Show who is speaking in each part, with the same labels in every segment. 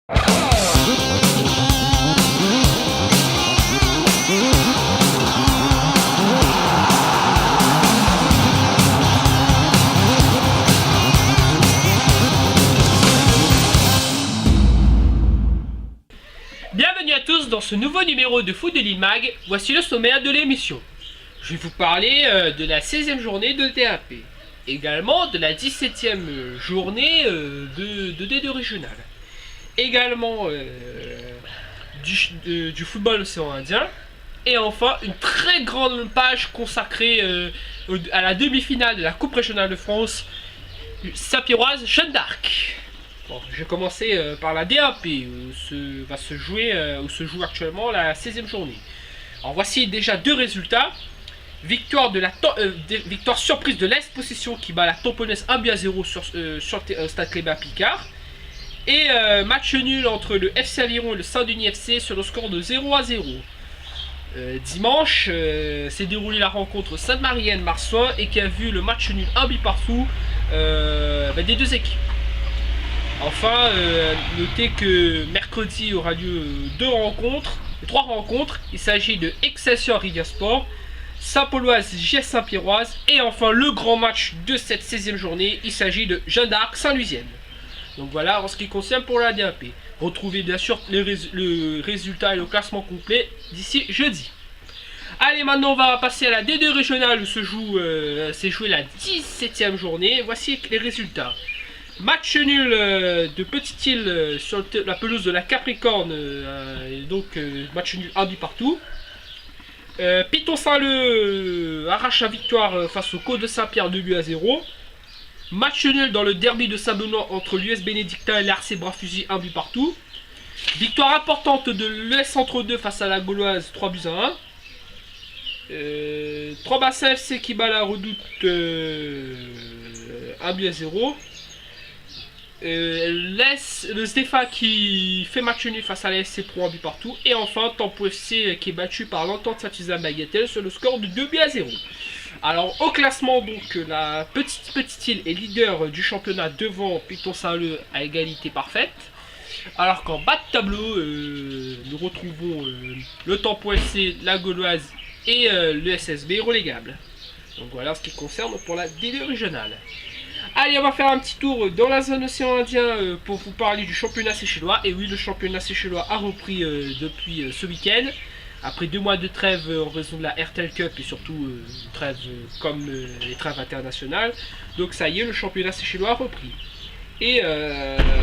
Speaker 1: Bienvenue à tous dans ce nouveau numéro de Foot de Lille Mag. Voici le sommaire de l'émission. Je vais vous parler de la 16e journée de DAP, également de la 17e journée de D2 régional, également du football océan Indien, et enfin une très grande page consacrée à la demi-finale de la Coupe régionale de France, Saint-Pierroise Jeanne d'Arc. Bon, je vais commencer par la DAP où se joue actuellement la 16e journée. Alors voici déjà deux résultats. Victoire surprise de l'Est Possession qui bat la Tamponnaise 1-0 sur Stade Clément Picard. Et match nul entre le FC Aviron et le Saint-Denis FC sur le score de 0-0. Dimanche s'est déroulée la rencontre Sainte-Marie-Marsouin et qui a vu le match nul 1 but partout des deux équipes. Enfin, notez que mercredi aura lieu trois rencontres. Il s'agit de Excelsior Rivière Sport, Saint-Pauloise JS Saint-Pierroise et enfin le grand match de cette 16e journée. Il s'agit de Jeanne d'Arc Saint-Louisienne. Donc voilà en ce qui concerne pour la DAP. Retrouvez bien sûr le résultat et le classement complet d'ici jeudi. Allez, maintenant on va passer à la D2 régionale où s'est jouée la 17e journée. Voici les résultats. Match nul de Petite-Île sur la pelouse de la Capricorne, match nul 1 but partout. Piton-Saint-Leu arrache la victoire face au Côte de Saint-Pierre 2-0. Match nul dans le derby de Saint-Benoît entre l'US Bénédictin et l'RC Bras-Fusil 1 but partout. Victoire importante de l'ES Entre 2 face à la Gauloise 3-1. 3 Bassins FC qui bat la Redoute 1-0. Le Stéphane qui fait match nul face à la SC Pro 1 but partout. Et enfin Tempo FC qui est battu par l'Entente Saint-Suzanne Bagatelle sur le score de 2-0. Alors au classement, donc la Petite-Île est leader du championnat devant Piton-Saint-Leu à égalité parfaite. Alors qu'en bas de tableau nous retrouvons le Tempo FC, la Gauloise et le SSB relégable. Donc voilà ce qui concerne pour la D2 régionale. Allez, on va faire un petit tour dans la zone océan Indien pour vous parler du championnat séchellois. Et oui, le championnat séchellois a repris depuis ce week-end. Après 2 mois de trêve en raison de la RTL Cup et surtout trêve comme les trêves internationales. Donc ça y est, le championnat séchellois a repris. Et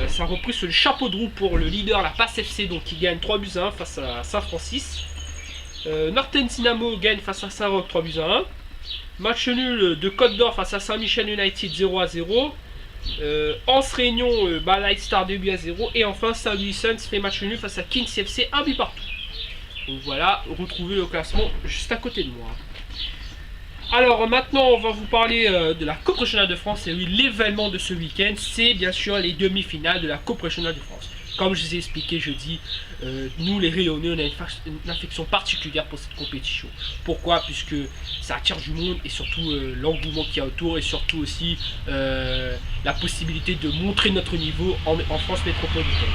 Speaker 1: ça a repris sur le chapeau de roue pour le leader, la Passe FC, donc qui gagne 3-1 face à Saint-Francis. Norten Dynamo gagne face à Saint-Roch 3-1. Match nul de Côte d'Or face à Saint-Michel United 0-0. Anse Réunion Light Star 2-0. Et enfin Saint-Louis Suns fait match nul face à Kings FC 1 but partout. Donc voilà, retrouvez le classement juste à côté de moi. Alors maintenant on va vous parler de la Coupe régionale de France. Et oui, l'événement de ce week-end, c'est bien sûr les demi-finales de la Coupe régionale de France. Comme je vous ai expliqué jeudi, nous les Rayonnais, on a une affection particulière pour cette compétition. Pourquoi? Puisque ça attire du monde et surtout l'engouement qu'il y a autour et surtout aussi la possibilité de montrer notre niveau en France métropolitaine.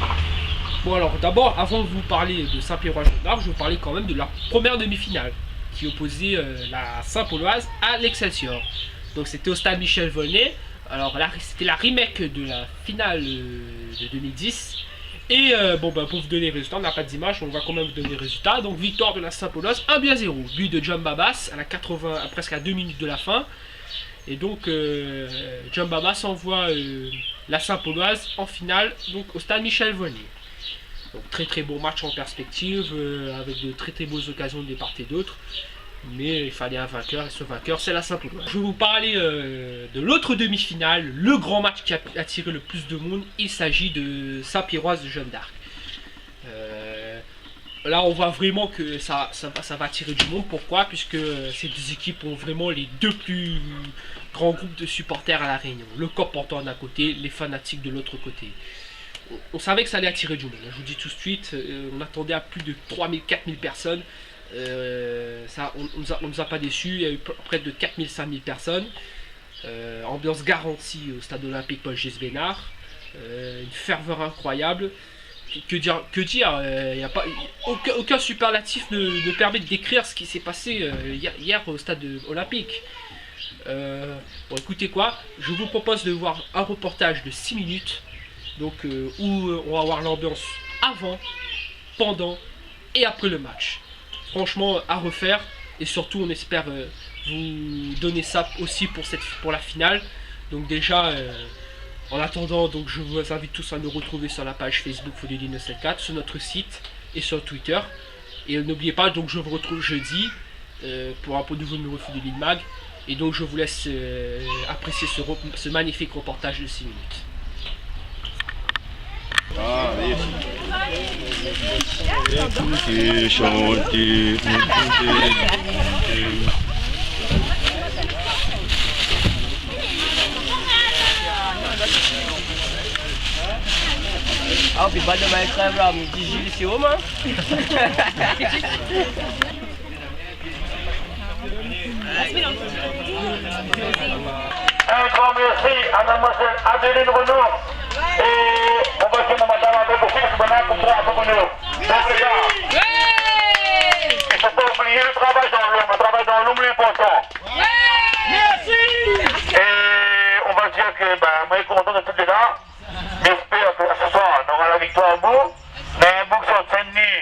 Speaker 1: Bon alors d'abord, avant de vous parler de Saint-Pierrois-Jeanne d'Arc, je vais vous parler quand même de la première demi-finale qui opposait la Saint-Pauloise à l'Excelsior. Donc c'était au stade Michel Volnay. Alors là, c'était la remake de la finale de 2010. Et pour vous donner les résultats, on n'a pas d'image, on va quand même vous donner les résultats. Donc victoire de la Saint-Pauloise 1-0, but de John Babas à presque à 2 minutes de la fin. Et donc John Babas envoie la Saint-Pauloise en finale donc au stade Michel Volnay. Donc très beau match en perspective avec de très beaux occasions de part et d'autre. Mais il fallait un vainqueur et ce vainqueur c'est la Saint-Pauloise. Je vais vous parler de l'autre demi-finale, le grand match qui a attiré le plus de monde. Il s'agit de Saint-Pierroise de Jeanne d'Arc. Là on voit vraiment que ça va attirer du monde. Pourquoi? Puisque ces deux équipes ont vraiment les deux plus grands groupes de supporters à la Réunion. Le corps portant d'un côté, les fanatiques de l'autre côté. On savait que ça allait attirer du monde. Je vous dis tout de suite, on attendait à plus de 3000-4000 personnes. On nous a pas déçus. Il y a eu près de 4000-5000 personnes. Ambiance garantie au stade olympique Paul Gilles Bénard. Une ferveur incroyable. Que dire y a pas, aucun superlatif ne permet de décrire ce qui s'est passé hier au stade olympique. Bon, écoutez quoi, je vous propose de voir un reportage de 6 minutes donc, où on va voir l'ambiance avant, pendant et après le match. Franchement, à refaire, et surtout on espère vous donner ça aussi pour la finale. Donc déjà, en attendant, donc je vous invite tous à nous retrouver sur la page Facebook Football 974, sur notre site et sur Twitter. Et n'oubliez pas, donc je vous retrouve jeudi pour un nouveau numéro Football Mag. Et donc je vous laisse apprécier ce magnifique reportage de 6 minutes.
Speaker 2: Ah, écoutez, chantez,
Speaker 3: Ah, puis pas de Minecraft là, mais dis Gilles, c'est homme, hein.
Speaker 4: Un grand merci à mademoiselle Adeline Renaud et on va dire madame avec aussi le bonheur pour toi à Renaud. Donc les gars, il ne faut pas oublier le travail dans l'ombre est important. Merci. Et on va dire que moi je suis content de tout là. J'espère que ce soir on aura la victoire au bout. Mais un bout sur Saint-Denis,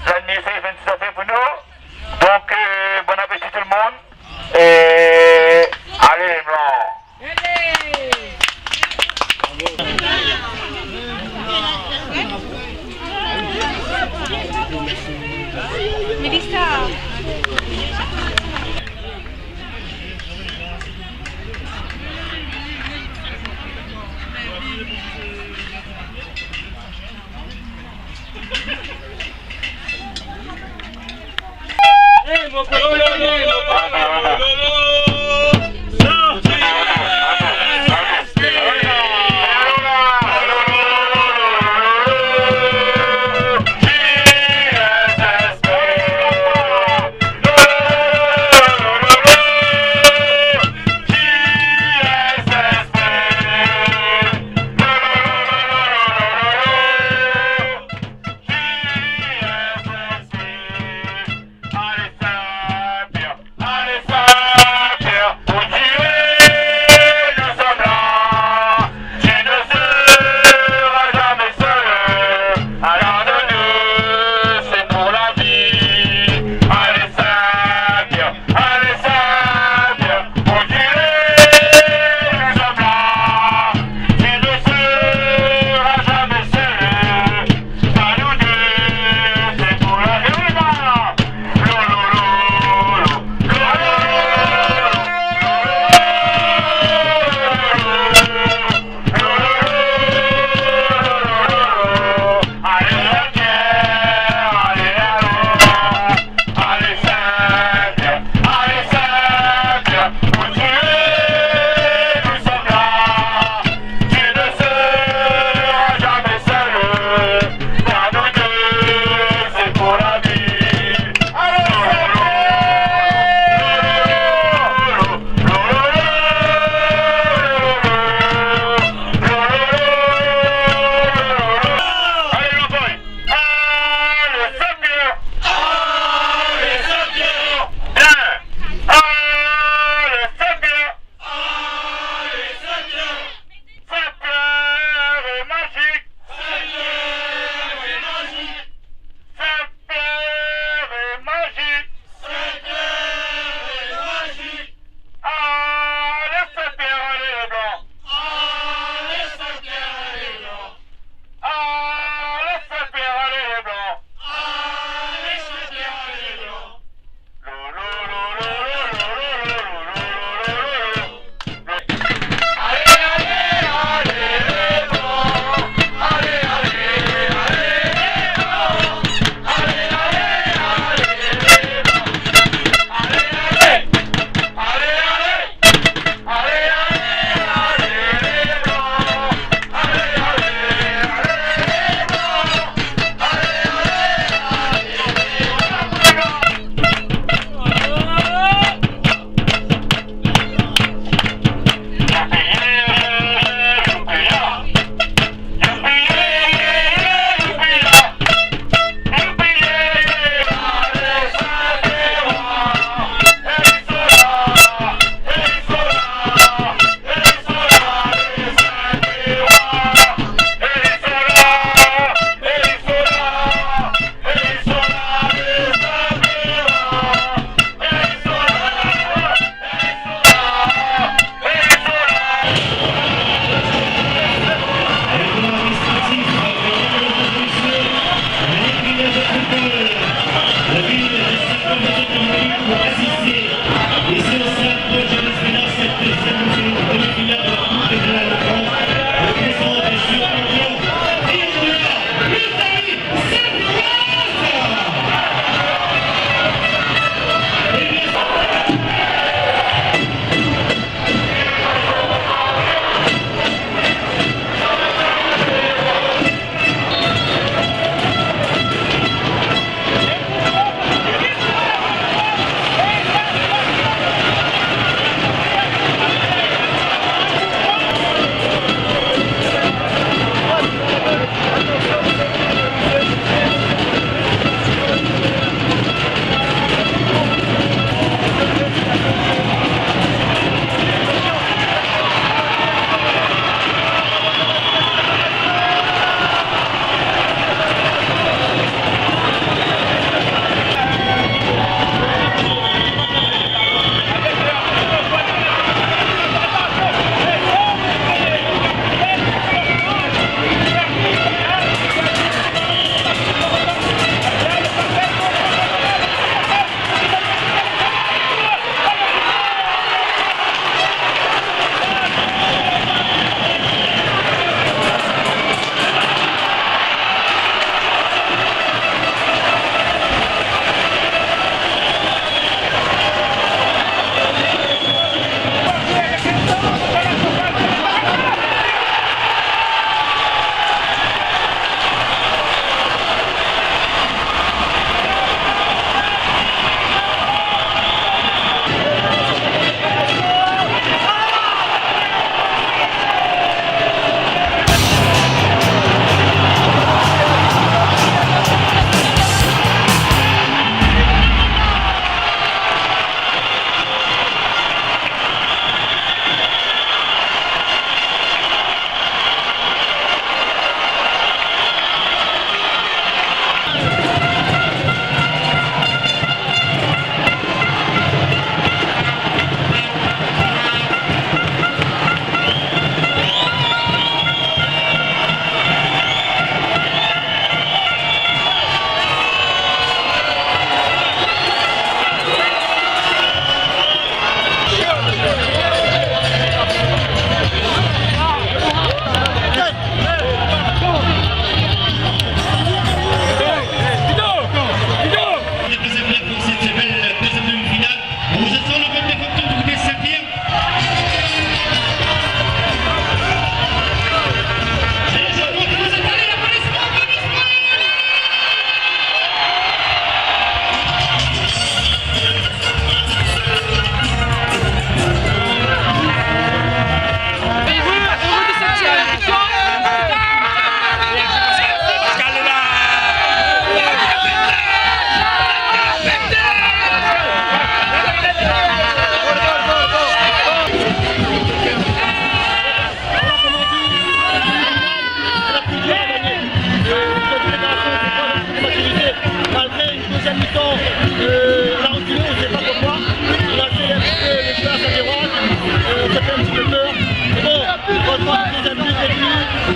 Speaker 4: l'année c'est 26 affaires pour nous. Donc bon appétit tout le monde. Et allez les blancs.
Speaker 5: Melissa.
Speaker 4: Allez, ça, bien.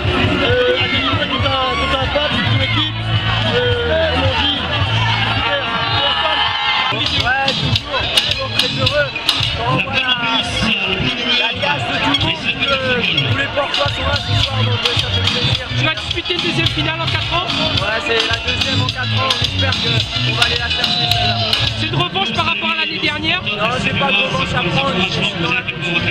Speaker 2: à délivrer tout un match, toute une équipe. Énergie,
Speaker 3: Ouais, toujours très heureux. Quand on voit la liasse de tout le monde, tous les Portois sont là ce soir, donc ça fait plaisir.
Speaker 1: Tu vas disputer une deuxième finale en 4 ans?
Speaker 3: Ouais, c'est la deuxième en 4 ans, j'espère qu'on va aller la chercher celle-là.
Speaker 1: C'est une revanche par rapport à l'année dernière?
Speaker 3: Non, j'ai pas de revanche à prendre, je suis dans la continuité.